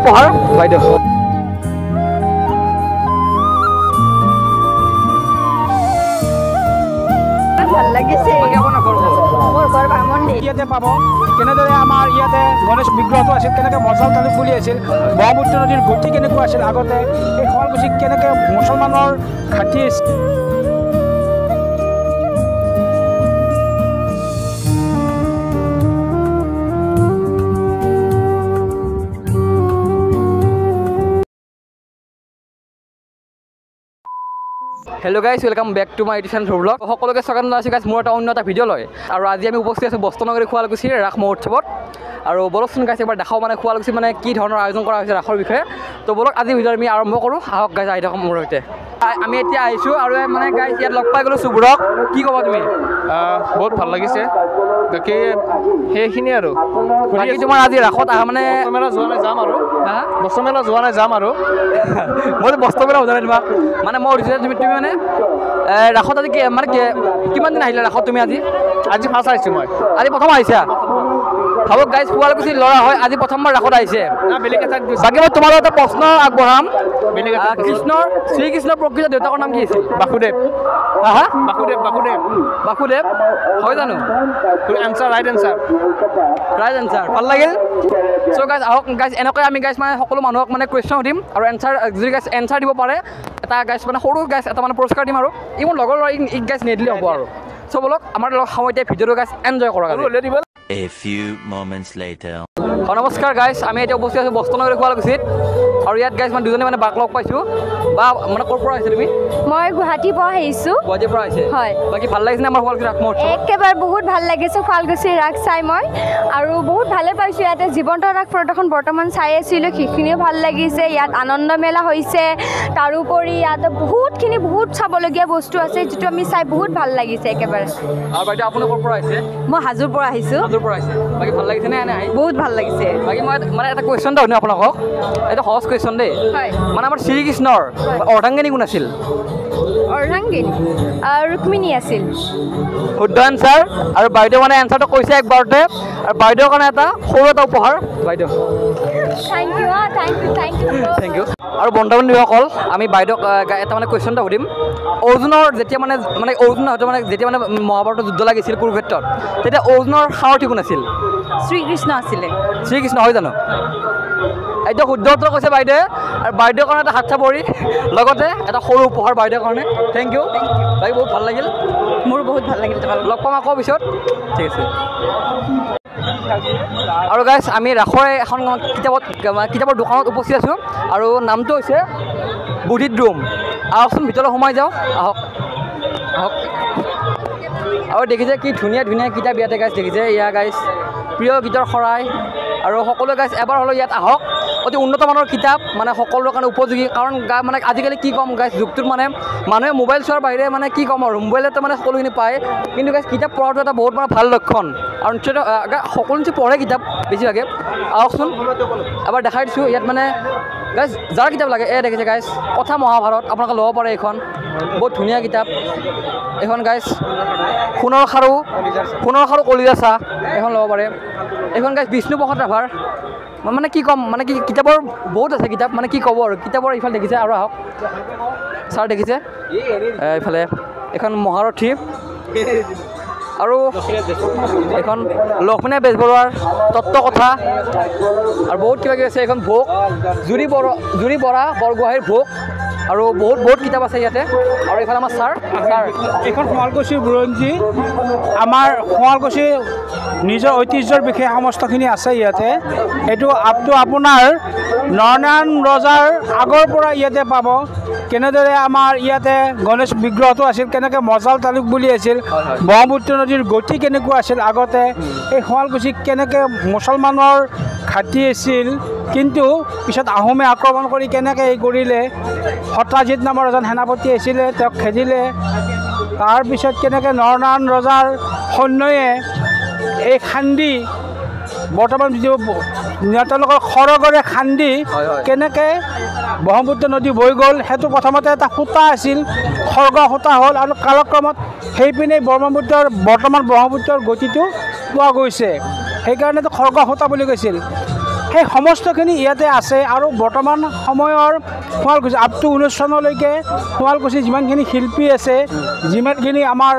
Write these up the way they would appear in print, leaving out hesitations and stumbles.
উপহাৰ বাইদেউ ভাল লাগিছে মোৰ ঘৰ বামুণী ইয়াতে পাব কেনেদৰে আমাৰ ইয়াতে গণেশ বিগ্ৰহটো আছিল কেনেকৈ মজাল তালুক বুলি আছিল ব্ৰহ্মপুত্ৰ নদীৰ গতি কেনেকুৱা আছিল আগতে এই শুৱালকুছিত কেনেকৈ মুছলমানৰ ঘাটি আছিল hello' guys welcome back to my edition vlog সকলোকে স্বাগতম জনাইছোঁ গাইজ মোৰ এটা অন্য এটা ভিডিঅ' লয় আৰু আজি আমি উপস্থিত আছোঁ বস্ত্ৰনগৰী শুৱালকুছিৰ ৰাস মহোৎসৱত আৰু বলকচোন গাইজ এবাৰ দেখাওঁ মানে শুৱালকুছিত মানে কি ধৰণৰ আয়োজন কৰা হৈছে ৰাসৰ বিষয়ে তো বলক আজি ভিডিঅ' আমি আৰম্ভ কৰোঁ আহক গাইজ আহি থাকক মোৰ সৈতে আমি এতিয়া আহিছোঁ আৰু মানে গাইজ ইয়াত লগ পাই গ'লোঁ চুবুৰক কি ক'বা তুমি বহুত ভাল লাগিছে বাকী সেইখিনি আৰু বাকী তোমাৰ আজি ৰাসত আহা মানে বস্ত্ৰমেলা যোৱা নাই যাম আৰু বস্ত্ৰমেলা যোৱা নাই যাম আৰু মইতো বস্ত্ৰমেলা সোধা নাই তোমাক মানে মই সুধিছোঁ তুমি মানে ৰাসত আজি মানে কিমান দিন আহিলা ৰাসত তুমি আজি ফাৰ্ষ্ট আহিছোঁ মই আজি প্ৰথম আহিছা ভাবক গাইজ শুৱালকুছিৰ ল'ৰা হয় আজি প্ৰথমবাৰ ৰাসত আহিছে বাকী মই তোমালোকৰ এটা প্ৰশ্ন আগবঢ়াম শ্ৰীকৃষ্ণৰ প্ৰকৃত দেউতাকৰ নাম কি আছিল বাসুদেৱ হা বাসুদেৱ বাসুদেৱ বাসুদেৱ হয় জানো এনচাৰ ৰাইট এনচাৰ ভাল লাগিল চ' গাইজ আহক গাইজ এনেকৈ আমি গাইজ মানে সকলো মানুহক মানে কুৱেশ্যন সুধিম আৰু এনচাৰ যদি গাইজ এনচাৰ দিব পাৰে এটা গাইজ মানে সৰু গাইজ এটা মানে পুৰস্কাৰ দিম আৰু ই মোৰ লগৰ ল'ৰা ই গাইজ নিদিলে হ'ব আৰু চ' বলক আমাৰ লগত সময়তে ভিডিঅ'টো গাইজ এনজয় কৰক A few moments later. নমস্কাৰ গাইজ আমি এতিয়া উপস্থিত আছোঁ বস্ত্ৰনগৰী শুৱালকুছিত আৰু ইয়াত গাইজ মানে দুজনে মানে বাক লগ পাইছোঁ বা মানে ক'ৰ পৰা আহিছে তুমি মই গুৱাহাটীৰ পৰা আহিছোঁ গুৱাহাটীৰ পৰা আহিছে হয় বাকী ভাল লাগিছেনে আমাৰ শুৱালকুছিৰ ৰাস মহোৎসৱ একেবাৰে বহুত ভাল লাগিছে শুৱালকুছিৰ ৰাস চাই মই আৰু বহুত ভালে পাইছোঁ ইয়াতে জীৱন্ত ৰাস প্ৰদৰ্শন বৰ্তমান চাই আছিলোঁ সেইখিনিও ভাল লাগিছে ইয়াত আনন্দ মেলা হৈছে তাৰোপৰি ইয়াত বহুত চাবলগীয়া বস্তু আছে যিটো আমি চাই বহুত ভাল লাগিছে একেবাৰে আৰু বাইদেউ আপুনি ক'ৰ পৰা আহিছে মই হাজোৰ পৰা আহিছোঁ বাকী ভাল লাগিছেনে এনে আহি বহুত ভাল লাগিছে বাকী মই মানে এটা কুৱেশ্যন এটা সুধিম আপোনালোকক এইটো সহজ কুৱেশ্যন দেই হয় মানে আমাৰ শ্ৰীকৃষ্ণৰ অৰ্ধাংগিনী কোন আছিল অৰ্ধাংগিনী ৰুক্মিণী আছিল শুদ্ধ এনচাৰ আৰু বাইদেউ মানে এনচাৰটো কৈছে একবাৰতে আৰু বাইদেউৰ কাৰণে এটা সৰু এটা উপহাৰ বাইদেউ থেংক ইউ আৰু বন্ধু বান্ধৱীসকল আমি বাইদেউক এটা মানে কুৱেশ্যন এটা সুধিম অৰ্জুনৰ যেতিয়া মানে অৰ্জুনৰ হয়তো মানে যেতিয়া মানে মহাভাৰতৰ যুদ্ধ লাগিছিল কুৰুক্ষেত্ৰত তেতিয়া অৰ্জুনৰ সাৰথি কোন আছিল শ্ৰীকৃষ্ণ আছিলে শ্ৰীকৃষ্ণ হয় জানো এইটো শুদ্ধ উত্তৰ কৈছে বাইদেৱে আৰু বাইদেউৰ কাৰণে এটা হাত চাপৰি লগতে এটা সৰু উপহাৰ বাইদেউৰ কাৰণে থেংক ইউ বাইদেউ বহুত ভাল লাগিল মোৰো বহুত ভাল লাগিল লগ পাম আকৌ পিছত ঠিক আছে আৰু গাইজ আমি ৰাসৰ এখন কিতাপৰ দোকানত উপস্থিত আছোঁ আৰু নামটো হৈছে বুদ্ধিদ্ৰোম আহকচোন ভিতৰলৈ সোমাই যাওঁ আহক আৰু দেখিছে কি ধুনীয়া কিতাপ ইয়াতে গাইজ দেখিছে ইয়া গাইজ প্ৰিয় গীতৰ শৰাই আৰু সকলো গাইজ এবাৰ হ'লেও ইয়াত আহক অতি উন্নত মানৰ কিতাপ মানে সকলোৰে কাৰণে উপযোগী কাৰণ মানে আজিকালি কি ক'ম গাইজ যুগটোত মানে মানুহে মোবাইল চোৱাৰ বাহিৰে মানে কি ক'ম আৰু মোবাইলতে মানে সকলোখিনি পায় কিন্তু গাইজ কিতাপ পঢ়াটো এটা বহুত মানে ভাল লক্ষণ আৰু নিশ্চয় সকলো নিশ্চয় পঢ়ে কিতাপ বেছিভাগে আহকচোন এবাৰ দেখাই দিছোঁ ইয়াত মানে গাইজ যাৰ কিতাপ লাগে দেখিছে গাইজ কথা মহাভাৰত আপোনালোকে ল'ব পাৰে এইখন বহুত ধুনীয়া কিতাপ এইখন গাইজ সোণৰ খাৰু কলিজা চাহ এইখন ল'ব পাৰে এইখন গাইজ বিষ্ণুপ্ৰসাদ ৰাভাৰ মানে কি ক'ম মানে কি কিতাপৰ বহুত আছে কিতাপ মানে কি ক'ব আৰু কিতাপৰ ইফালে দেখিছে আৰু আহক ছাৰ দেখিছে এইফালে এখন মহাৰথী আৰু এইখন লক্ষ্মীনাথ বেজবৰুৱাৰ তত্ত্বকথা আৰু বহুত কিবা কিবি আছে এইখন ভোগ জুৰি বৰা বৰগোহাঁইৰ ভোগ আৰু বহুত কিতাপ আছে ইয়াতে আৰু এইফালে আমাৰ ছাৰ এইখন শুৱালকুছিৰ বুৰঞ্জী আমাৰ শুৱালকুছিৰ নিজৰ ঐতিহ্যৰ বিষয়ে সমস্তখিনি আছে ইয়াতে এইটো আপোনাৰ নৰনাৰায়ণ ৰজাৰ আগৰ পৰা ইয়াতে পাব কেনেদৰে আমাৰ ইয়াতে গণেশ বিগ্ৰহটো আছিল কেনেকৈ মজাল তালুক বুলি আছিল ব্ৰহ্মপুত্ৰ নদীৰ গতি কেনেকুৱা আছিল আগতে এই শুৱালকুছিত কেনেকৈ মুছলমানৰ ঘাটি আছিল কিন্তু পিছত আহোমে আক্ৰমণ কৰি কেনেকৈ এই কৰিলে সত্ৰাজিত নামৰ এজন সেনাপতি আছিলে তেওঁক খেদিলে তাৰপিছত কেনেকৈ নৰনাৰায়ণ ৰজাৰ সৈন্যই এই খান্দি বৰ্তমান যিটো তেওঁলোকৰ খৰগৰে খান্দি কেনেকৈ ব্ৰহ্মপুত্ৰ নদী বৈ গ'ল সেইটো প্ৰথমতে এটা সূতা আছিল খৰ্গ সূতা হ'ল আৰু কালক্ৰমত সেইপিনে বৰ্তমান ব্ৰহ্মপুত্ৰৰ গতিটো পোৱা গৈছে সেইকাৰণেতো খৰ্গ সূতা বুলি কৈছিল সেই সমস্তখিনি ইয়াতে আছে আৰু বৰ্তমান সময়ৰ শুৱালকুছি আপ টু 19 চনলৈকে শুৱালকুছি যিমানখিনি শিল্পী আছে যিমানখিনি আমাৰ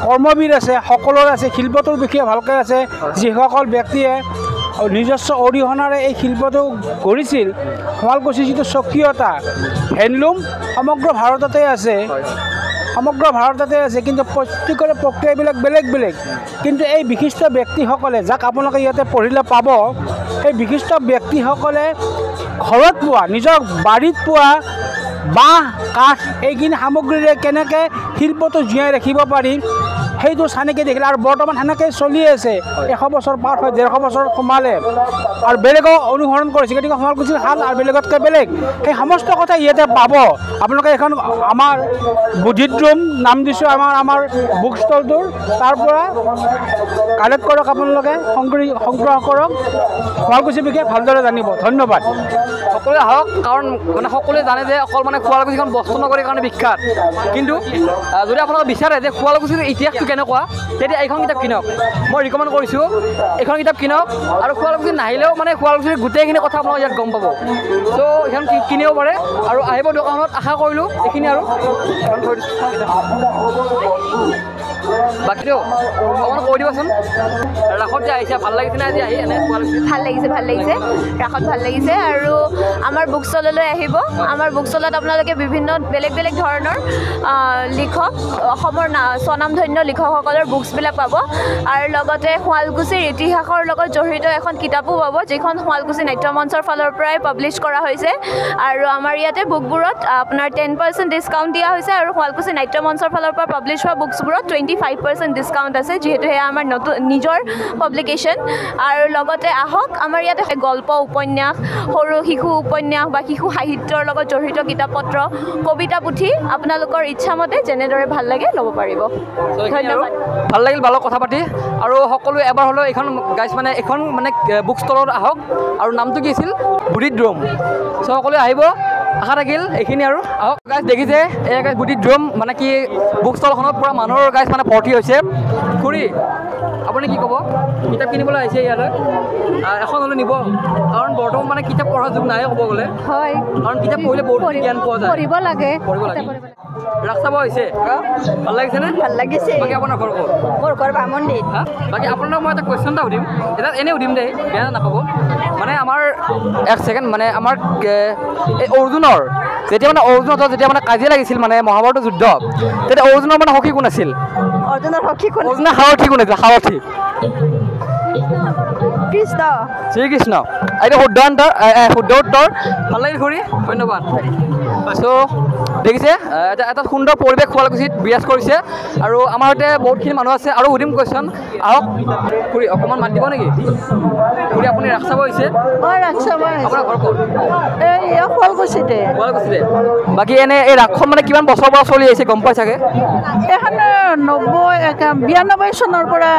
কৰ্মবীৰ আছে সকলোৰে আছে শিল্পটোৰ বিষয়ে ভালকৈ আছে যিসকল ব্যক্তিয়ে নিজস্ব অৰিহণাৰে এই শিল্পটো গঢ়িছিল শুৱালকুছিৰ যিটো স্বকীয়তা হেণ্ডলুম সমগ্ৰ ভাৰততে আছে কিন্তু প্ৰত্যেকৰে প্ৰক্ৰিয়াবিলাক বেলেগ বেলেগ কিন্তু এই বিশিষ্ট ব্যক্তিসকলে যাক আপোনালোকে ইয়াতে পঢ়িলে পাব সেই বিশিষ্ট ব্যক্তিসকলে ঘৰত পোৱা নিজৰ বাৰীত পোৱা বাঁহ কাঠ এইখিনি সামগ্ৰীৰে কেনেকৈ শিল্পটো জীয়াই ৰাখিব পাৰি সেইটো চানেকৈ দেখিলে আৰু বৰ্তমান সেনেকৈ চলি আছে 100 বছৰ পাৰ হয় 150 বছৰ সোমালে আৰু বেলেগক অনুসৰণ কৰিছে গতিকে শুৱালকুছিৰ হাল আৰু বেলেগতকৈ বেলেগ সেই সমস্ত কথা ইয়াতে পাব আপোনালোকে এখন আমাৰ বুদ্ধিদ্ৰোম নাম দিছোঁ আমাৰ বুক ষ্টলটোৰ তাৰ পৰা কালেক্ট কৰক আপোনালোকে সংগ্ৰহ কৰক শুৱালকুছিৰ বিষয়ে ভালদৰে জানিব ধন্যবাদ সকলোৱে আহক কাৰণ মানে সকলোৱে জানে যে অকল মানে শুৱালকুছিখন বস্তু নগৰীৰ কাৰণে বিখ্যাত কিন্তু যদি আপোনালোকে বিচাৰে যে শুৱালকুছিৰ ইতিহাসটো কেনেকুৱা তেতিয়া এইখন কিতাপ কিনক মই ৰিকমেণ্ড কৰিছোঁ এইখন কিতাপ কিনক আৰু শুৱালকুছিত নাহিলেও মানে শুৱালকুছিৰ গোটেইখিনি কথা আপোনালোকে ইয়াত গম পাব চ' এইখন কিনিব পাৰে আৰু আহিব দোকানত আশা কৰিলোঁ এইখিনি আৰু বাকীটো অকণমান কৈ দিবাচোন ৰাসত যে আহিছে ভাল লাগিছেনে আজি আহি এনে ভাল লাগিছে ৰাসত ভাল লাগিছে আৰু আমাৰ বুক ষ্টললৈ আহিব আমাৰ বুক ষ্টলত আপোনালোকে বিভিন্ন বেলেগ বেলেগ ধৰণৰ লিখক অসমৰ স্বনামধন্য লিখকসকলৰ বুকছবিলাক পাব আৰু লগতে শুৱালকুছিৰ ইতিহাসৰ লগত জড়িত এখন কিতাপো পাব যিখন শুৱালকুছি নাট্য মঞ্চৰ ফালৰ পৰাই পাব্লিছ কৰা হৈছে আৰু আমাৰ ইয়াতে বুকবোৰত আপোনাৰ 10% ডিছকাউণ্ট দিয়া হৈছে আৰু শুৱালকুছি নাট্য মঞ্চৰ ফালৰ পৰা পাব্লিছ হোৱা বুকছবোৰত 25% ডিছকাউণ্ট আছে যিহেতু সেয়া আমাৰ নতুন নিজৰ পাব্লিকেশ্যন আৰু লগতে আহক আমাৰ ইয়াতে গল্প উপন্যাস সৰু শিশু উপন্যাস বা শিশু সাহিত্যৰ লগত জড়িত কিতাপ পত্ৰ কবিতা পুথি আপোনালোকৰ ইচ্ছামতে যেনেদৰে ভাল লাগে ল'ব পাৰিব ধন্যবাদ ভাল লাগিল ভালো কথা পাতি আৰু সকলোৱে এবাৰ হ'লেও এইখন গাইজ মানে এখন মানে বুক ষ্টলত আহক আৰু নামটো কি আছিল বুদ্ধিদ্ৰোম চ' সকলোৱে আহিব আশা থাকিল এইখিনি আৰু আহক গাইজ দেখিছে এই গাইজ বুদ্ধিদ্ৰোম মানে কি বুক ষ্টলখনত পূৰা মানুহৰ গাইজ মানে ভৰ্তি হৈছে খুৰী আপুনি কি ক'ব কিতাপ কিনিবলৈ আহিছে ইয়ালৈ এখন হ'লে নিব কাৰণ বৰ্তমান মানে কিতাপ পঢ়াৰ যুগ নাই ক'ব গ'লে হয় কাৰণ কিতাপ পঢ়িলে বহুত জ্ঞান পোৱা যায় পঢ়িব লাগে ৰাস চাব হৈছে ভাল লাগিছেনে ভাল লাগিছে বাকী আপোনাৰ ঘৰ ক'ত মোৰ ঘৰ বামুণীত বাকী আপোনাক মই এটা কুৱেশ্যন এটা সুধিম এটা এনেই সুধিম দেই বেয়া নাপাব মানে আমাৰ এক ছেকেণ্ড মানে আমাৰ এই অৰ্জুনৰ যেতিয়া মানে কাজিয়া লাগিছিল মানে মহাভাৰতৰ যুদ্ধ তেতিয়া অৰ্জুনৰ মানে সখী কোন আছিল অৰ্জুনৰ সখী কোন অৰ্জুনৰ সাৰথী কোন আছিল সাৰথী কৃষ্ণ শ্ৰীকৃষ্ণ এইটো শুদ্ধ উত্তৰ ভাল লাগিল খুৰী ধন্যবাদ চ' দেখিছে এটা সুন্দৰ পৰিৱেশ শুৱালকুছিত বিৰাজ কৰিছে আৰু আমাৰ সৈতে বহুতখিনি মানুহ আছে আৰু সুধিম কুৱেশ্যন আহক খুৰী অকণমান মাত দিব নেকি খুৰী আপুনি ৰাস চাব হৈছে আপোনাৰ ঘৰ ক'ত শুৱালকুছিতে বাকী এনে এই ৰাসখন মানে কিমান বছৰৰ পৰা চলি আহিছে গম পাই চাগে এখন 92 চনৰ পৰা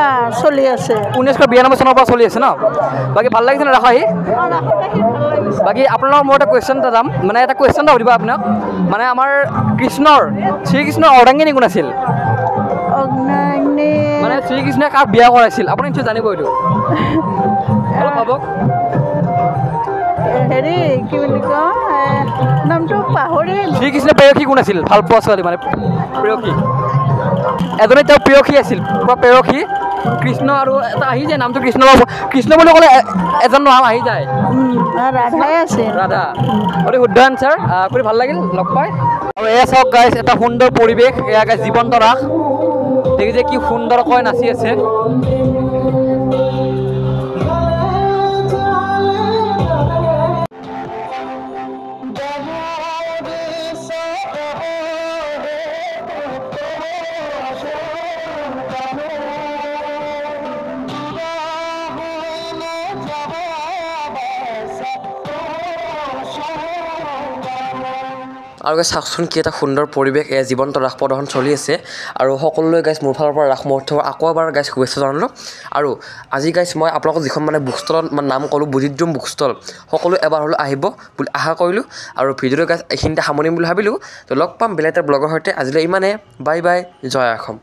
চলি আছে 1992 চনৰ পৰা চলি আছে ন বাকী ভাল লাগিছে ৰাস আহি বাকী আপোনালোকৰ মই এটা কুৱেশ্যন এটা যাম মানে এটা কুৱেশ্যন এটা সুধিব আপোনাক মানে আমাৰ শ্ৰীকৃষ্ণৰ অৰ্ধাংগিনী কোন আছিল মানে শ্ৰীকৃষ্ণই কাক বিয়া কৰাইছিল আপুনি নিশ্চয় জানিব এইটো অলপ ভাবক হেৰি কি বুলি কয় নামটো পাহৰি শ্ৰীকৃষ্ণৰ প্ৰেয়সী কোন আছিল ভাল পোৱা ছোৱালী মানে প্ৰেয়সী এজনী তেওঁৰ প্ৰেয়সী আছিল পুৰা প্ৰেয়সী কৃষ্ণ আৰু এটা আহি যায় নামটো কৃষ্ণ বুলি ক'লে এজন নাম আহি যায় ৰাধাই আছে ৰাধা অতি শুদ্ধ এনচাৰ কৰি ভাল লাগিল লগ পাই আৰু এয়া চাওক গাইজ এটা সুন্দৰ পৰিৱেশ এয়া গাইজ জীৱন্ত ৰাস দেখিছে কি সুন্দৰকৈ নাচি আছে আৰু গাইজ চাওকচোন কি এটা সুন্দৰ পৰিৱেশ এয়া জীৱন্ত ৰাস প্ৰদৰ্শন চলি আছে আৰু সকলোৱে গাইজ মোৰ ফালৰ পৰা ৰাস মহোৎসৱৰ আকৌ এবাৰ গাইজ শুভেচ্ছা জনালোঁ আৰু আজি গাইজ মই আপোনালোকক যিখন মানে বুক ষ্টলত মানে নাম ক'লোঁ বুদ্ধিদ্ৰোম বুক ষ্টল সকলো এবাৰ হ'লেও আহিব বুলি আশা কৰিলোঁ আৰু ভিডিঅ'টো গাইজ এইখিনিতে সামৰিম বুলি ভাবিলোঁ তো লগ পাম বেলেগ এটা ব্লগৰ সৈতে আজিলৈ ইমানে বাই বাই জয় অসম